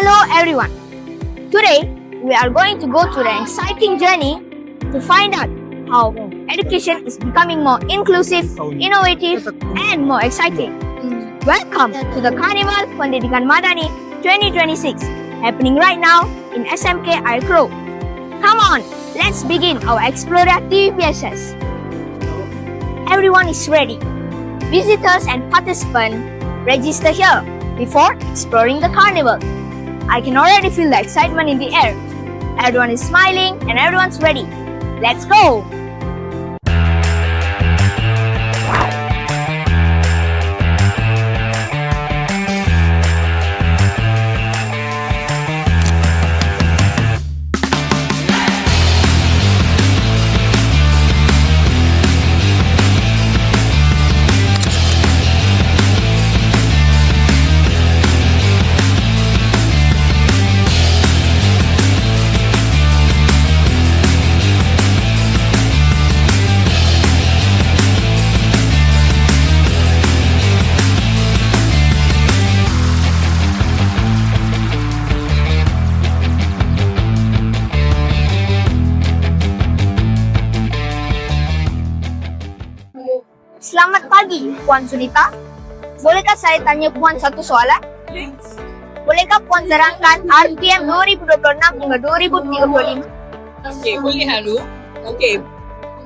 Hello everyone. Today we are going to go through an exciting journey to find out how education is becoming more inclusive, innovative and more exciting. Welcome to the Carnival Pendidikan Madani 2026 happening right now in SMK Air Crow. Come on, let's begin our explorative process. Everyone is ready. Visitors and participants register here before exploring the carnival. I can already feel the excitement in the air. Everyone is smiling and everyone's ready. Let's go! Selamat pagi, Puan Sunita. Bolehkah saya tanya Puan satu soalan? Bolehkah Puan terangkan RPM 2026 hingga 2035? Okey, boleh Haru. Okey,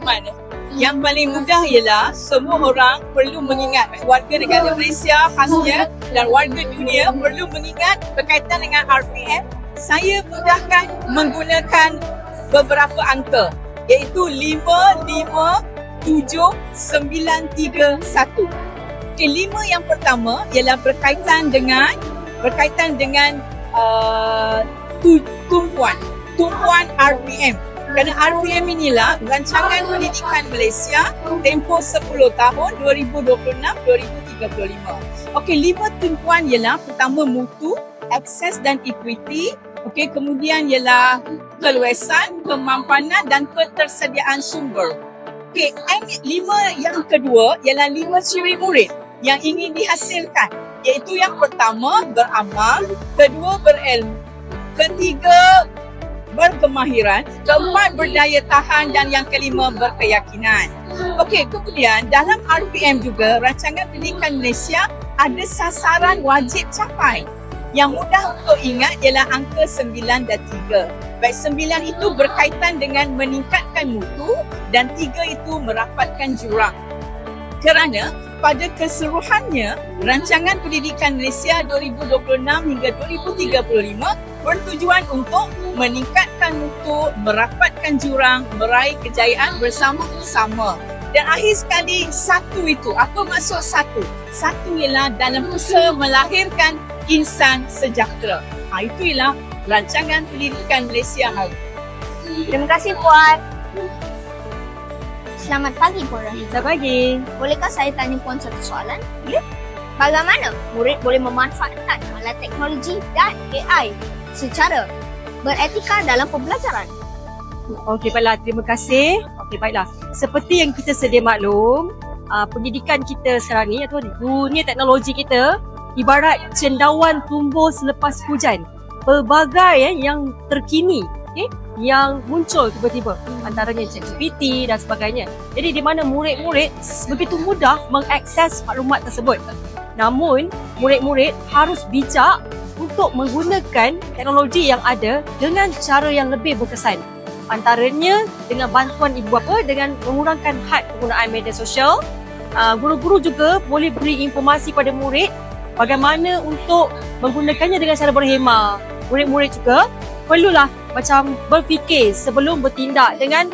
mana? Yang paling mudah ialah semua orang perlu mengingat, warga negara Malaysia khasnya dan warga dunia perlu mengingat berkaitan dengan RPM. Saya mudahkan menggunakan beberapa angka iaitu 55791. Okey, 5 yang pertama ialah berkaitan dengan tumpuan RPM. Kerana RPM inilah Rancangan Pendidikan Malaysia tempoh 10 tahun 2026-2035. Okey, 5 tumpuan ialah pertama mutu, akses dan equity. Okey, kemudian ialah keluasan, kemampanan dan ketersediaan sumber. Okey, 5 yang kedua ialah 5 ciri murid yang ingin dihasilkan, iaitu yang pertama beramal, kedua berilmu, ketiga berkemahiran, keempat berdaya tahan dan yang kelima berkeyakinan. Okey, kemudian dalam RPM juga Rancangan Pendidikan Malaysia ada sasaran wajib capai. Yang mudah untuk ingat ialah angka 9 dan 3. Baik, 9 itu berkaitan dengan meningkatkan mutu dan 3 itu merapatkan jurang. Kerana pada keseluruhannya Rancangan Pendidikan Malaysia 2026 hingga 2035 bertujuan untuk meningkatkan mutu, merapatkan jurang, meraih kejayaan bersama-sama. Dan akhir sekali, satu itu. Apa maksud satu? Satu ialah dalam usaha melahirkan insan sejahtera. Itu ialah Rancangan Pendidikan Malaysia hari. Terima kasih Puan. Selamat pagi Puan Rahim. Selamat pagi. Bolehkah saya tanya Puan satu soalan? Boleh. Bagaimana murid boleh memanfaatkan alat teknologi dan AI secara beretika dalam pembelajaran? Okey, baiklah. Terima kasih. Okey, baiklah. Seperti yang kita sedia maklum, pendidikan kita sekarang ni atau dunia teknologi kita ibarat cendawan tumbuh selepas hujan. Pelbagai yang terkini, yang muncul tiba-tiba, antaranya ChatGPT dan sebagainya. Jadi di mana murid-murid begitu mudah mengakses maklumat tersebut. Namun, murid-murid harus bijak untuk menggunakan teknologi yang ada dengan cara yang lebih berkesan. Antaranya dengan bantuan ibu bapa dengan mengurangkan had penggunaan media sosial. Guru-guru juga boleh beri informasi pada murid bagaimana untuk menggunakannya dengan cara berhemah. Murid-murid juga perlulah macam berfikir sebelum bertindak dengan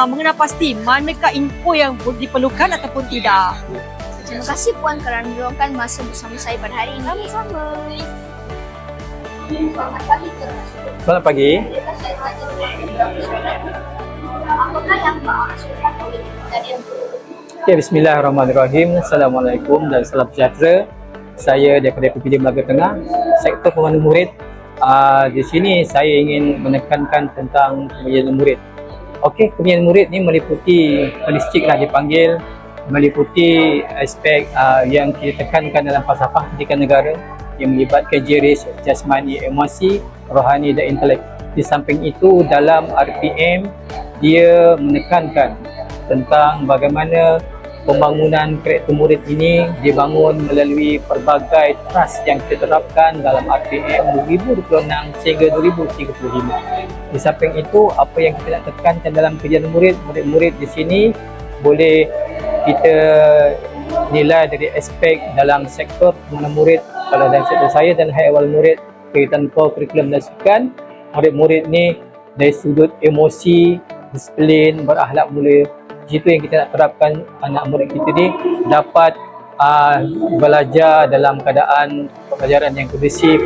mengenal pasti manakah info yang diperlukan ataupun tidak. Terima kasih Puan kerana meluangkan masa bersama saya pada hari ini. Sama-sama. Selamat pagi. Selamat pagi. Apakah yang maksudkan oleh kejadian? Okay, bismillahirrahmanirrahim. Assalamualaikum dan salam sejahtera. Saya daripada PPD Melaka Tengah, Sektor Pemandu Murid. Di sini saya ingin menekankan tentang kebinaan murid. Okey, kebinaan murid ni meliputi holistik lah dipanggil, meliputi aspek yang kita tekankan dalam falsafah pendidikan negara, yang melibatkan jiris, jasmani, emosi, rohani dan intelek. Di samping itu, dalam RPM dia menekankan tentang bagaimana pembangunan karakter murid ini dibangun melalui pelbagai trust yang kita terapkan dalam RPM 2026 sehingga 2035. Di samping itu, apa yang kita nak tekankan dalam kajian murid-murid di sini boleh kita nilai dari aspek dalam sektor pengguna murid. Kalau dalam sektor saya dan high awal murid berkaitan kurikulum dan sukan, murid-murid ni dari sudut emosi, disiplin, berakhlak mulia, itu yang kita nak terapkan anak murid kita ni dapat belajar dalam keadaan pembelajaran yang kondusif,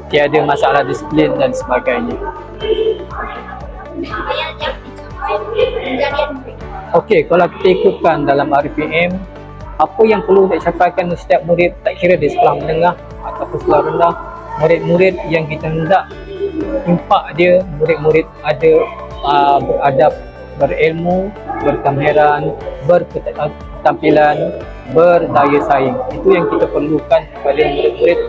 tiada masalah disiplin dan sebagainya. Okey, kalau kita ikutkan dalam RPM, apa yang perlu dicapaikan setiap murid, tak kira di sekolah menengah ataupun sekolah rendah, murid-murid yang kita hendak impak dia, murid-murid ada beradab, berilmu, berkemahiran, berketampilan, berdaya saing. Itu yang kita perlukan kepada murid-murid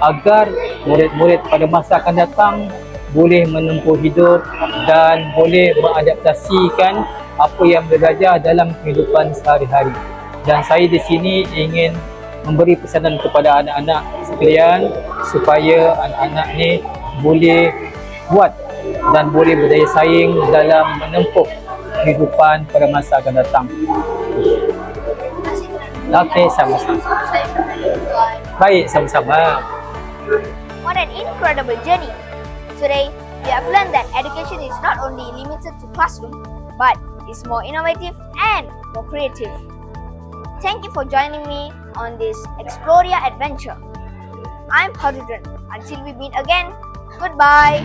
agar murid-murid pada masa akan datang boleh menempuh hidup dan boleh mengadaptasikan apa yang belajar dalam kehidupan sehari-hari. Dan saya di sini ingin memberi pesanan kepada anak-anak sekalian supaya anak-anak ni boleh kuat dan boleh berdaya saing dalam menempuh kehidupan pada masa akan datang. Okey, sama-sama. Baik, sama-sama. What an incredible journey! Today, we have learned that education is not only limited to classroom, but is more innovative and more creative. Thank you for joining me on this Exploria adventure. I'm Harudran. Until we meet again, goodbye.